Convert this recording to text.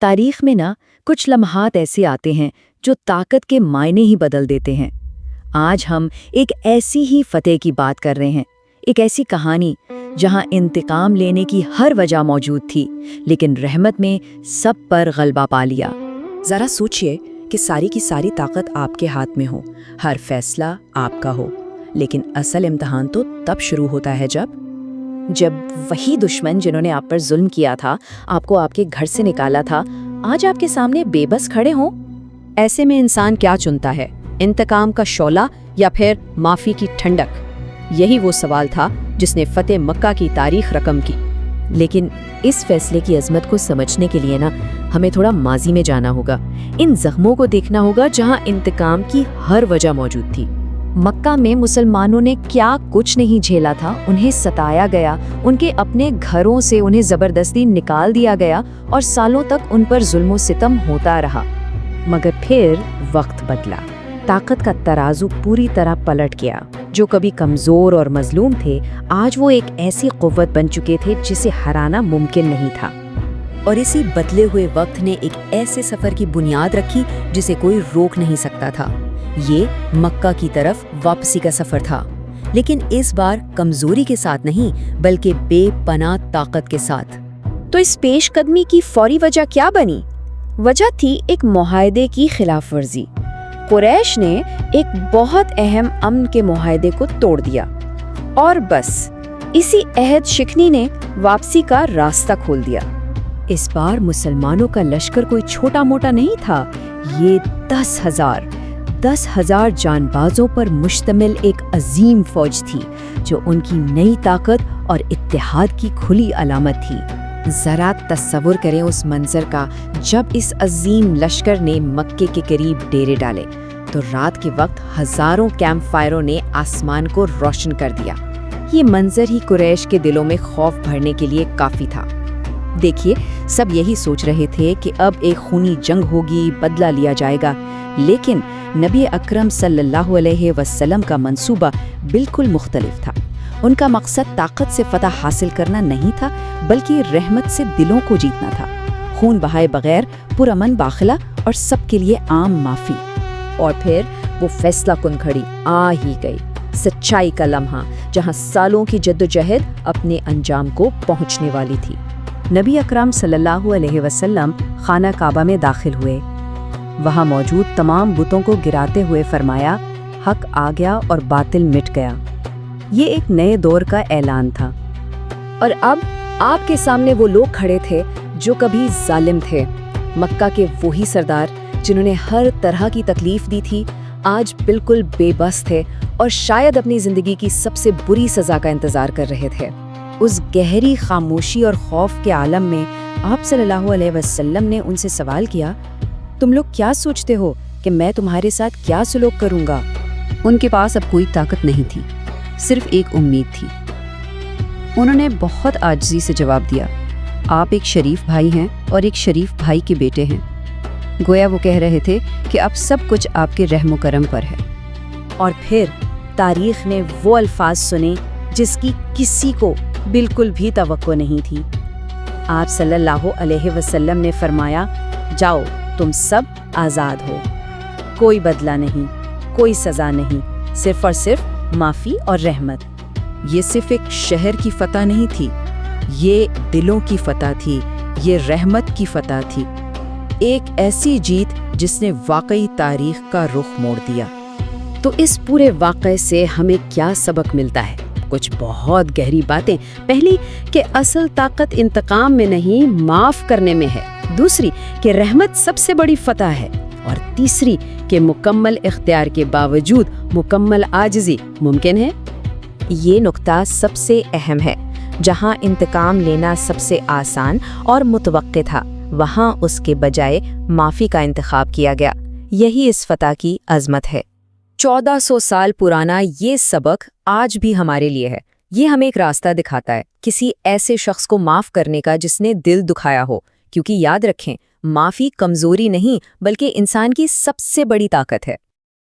تاریخ میں نا کچھ لمحات ایسے آتے ہیں جو طاقت کے معنی ہی بدل دیتے ہیں۔ آج ہم ایک ایسی ہی فتح کی بات کر رہے ہیں، ایک ایسی کہانی جہاں انتقام لینے کی ہر وجہ موجود تھی، لیکن رحمت میں سب پر غلبہ پا لیا۔ ذرا سوچئے کہ ساری کی ساری طاقت آپ کے ہاتھ میں ہو، ہر فیصلہ آپ کا ہو، لیکن اصل امتحان تو تب شروع ہوتا ہے جب وہی دشمن جنہوں نے آپ پر ظلم کیا تھا، آپ کو آپ کے گھر سے نکالا تھا، آج آپ کے سامنے بے بس کھڑے ہوں۔ ایسے میں انسان کیا چنتا ہے، انتقام کا شعلہ یا پھر معافی کی ٹھنڈک؟ یہی وہ سوال تھا جس نے فتح مکہ کی تاریخ رقم کی۔ لیکن اس فیصلے کی عظمت کو سمجھنے کے لیے نا ہمیں تھوڑا ماضی میں جانا ہوگا، ان زخموں کو دیکھنا ہوگا جہاں انتقام کی ہر وجہ موجود تھی۔ مکہ میں مسلمانوں نے کیا کچھ نہیں جھیلا تھا، انہیں ستایا گیا، ان کے اپنے گھروں سے انہیں زبردستی نکال دیا گیا اور سالوں تک ان پر ظلم و ستم ہوتا رہا۔ مگر پھر وقت بدلا، طاقت کا ترازو پوری طرح پلٹ گیا۔ جو کبھی کمزور اور مظلوم تھے، آج وہ ایک ایسی قوت بن چکے تھے جسے ہرانا ممکن نہیں تھا۔ اور اسی بدلے ہوئے وقت نے ایک ایسے سفر کی بنیاد رکھی جسے کوئی روک نہیں سکتا تھا۔ یہ مکہ کی طرف واپسی کا سفر تھا، لیکن اس بار کمزوری کے ساتھ نہیں بلکہ بے پناہ طاقت کے ساتھ۔ تو اس پیش قدمی کی فوری وجہ کیا بنی؟ وجہ تھی ایک معاہدے کی خلاف ورزی۔ قریش نے ایک بہت اہم امن کے معاہدے کو توڑ دیا، اور بس اسی عہد شکنی نے واپسی کا راستہ کھول دیا۔ اس بار مسلمانوں کا لشکر کوئی چھوٹا موٹا نہیں تھا، یہ 10,000 جان بازوں پر مشتمل ایک عظیم فوج تھی جو ان کی نئی طاقت اور اتحاد کی کھلی علامت تھی۔ ذرا تصور کریں اس منظر کا جب اس عظیم لشکر نے مکے کے قریب ڈیرے ڈالے تو رات کے وقت ہزاروں کیمپ فائروں نے آسمان کو روشن کر دیا۔ یہ منظر ہی قریش کے دلوں میں خوف بھرنے کے لیے کافی تھا۔ دیکھیے، سب یہی سوچ رہے تھے کہ اب ایک خونی جنگ ہوگی، بدلہ لیا جائے گا، لیکن نبی اکرم صلی اللہ علیہ وسلم کا منصوبہ بالکل مختلف تھا۔ ان کا مقصد طاقت سے فتح حاصل کرنا نہیں تھا بلکہ رحمت سے دلوں کو جیتنا تھا، خون بہائے بغیر پرامن باخلہ اور سب کے لیے عام معافی۔ اور پھر وہ فیصلہ کن گھڑی آ ہی گئی، سچائی کا لمحہ جہاں سالوں کی جدوجہد اپنے انجام کو پہنچنے والی تھی۔ نبی اکرم صلی اللہ علیہ وسلم خانہ کعبہ میں داخل ہوئے، وہاں موجود تمام بتوں کو گراتے ہوئے فرمایا، حق آ گیا اور باطل مٹ گیا۔ یہ ایک نئے دور کا اعلان تھا۔ اور اب آپ کے سامنے وہ لوگ کھڑے تھے جو کبھی ظالم تھے، مکہ کے وہی سردار جنہوں نے ہر طرح کی تکلیف دی تھی، آج بالکل بے بس تھے اور شاید اپنی زندگی کی سب سے بری سزا کا انتظار کر رہے تھے۔ اس گہری خاموشی اور خوف کے عالم میں آپ صلی اللہ علیہ وسلم نے ان سے سوال کیا، تم لوگ کیا سوچتے ہو کہ میں تمہارے ساتھ کیا سلوک کروں گا؟ ان کے پاس اب کوئی طاقت نہیں تھی، صرف ایک امید تھی۔ انہوں نے بہت عاجزی سے جواب دیا، آپ ایک شریف بھائی ہیں اور ایک شریف بھائی کے بیٹے ہیں۔ گویا وہ کہہ رہے تھے کہ اب سب کچھ آپ کے رحم و کرم پر ہے۔ اور پھر تاریخ نے وہ الفاظ سنے جس کی کسی کو بالکل بھی توقع نہیں تھی۔ آپ صلی اللہ علیہ وسلم نے فرمایا، جاؤ تم سب آزاد ہو، کوئی بدلہ نہیں، کوئی سزا نہیں، صرف اور صرف معافی اور رحمت۔ یہ صرف ایک شہر کی فتح نہیں تھی، یہ دلوں کی فتح تھی، یہ رحمت کی فتح تھی، ایک ایسی جیت جس نے واقعی تاریخ کا رخ موڑ دیا۔ تو اس پورے واقعے سے ہمیں کیا سبق ملتا ہے؟ کچھ بہت گہری باتیں۔ پہلی کہ اصل طاقت انتقام میں نہیں، معاف کرنے میں ہے۔ دوسری کہ رحمت سب سے بڑی فتح ہے۔ اور تیسری کہ مکمل اختیار کے باوجود مکمل عاجزی ممکن ہے۔ یہ نقطہ سب سے اہم ہے۔ جہاں انتقام لینا سب سے آسان اور متوقع تھا، وہاں اس کے بجائے معافی کا انتخاب کیا گیا۔ یہی اس فتح کی عظمت ہے۔ 1400 سال پرانا یہ سبق آج بھی ہمارے لیے ہے۔ یہ ہمیں ایک راستہ دکھاتا ہے، کسی ایسے شخص کو معاف کرنے کا جس نے دل دکھایا ہو، کیونکہ یاد رکھیں، معافی کمزوری نہیں بلکہ انسان کی سب سے بڑی طاقت ہے۔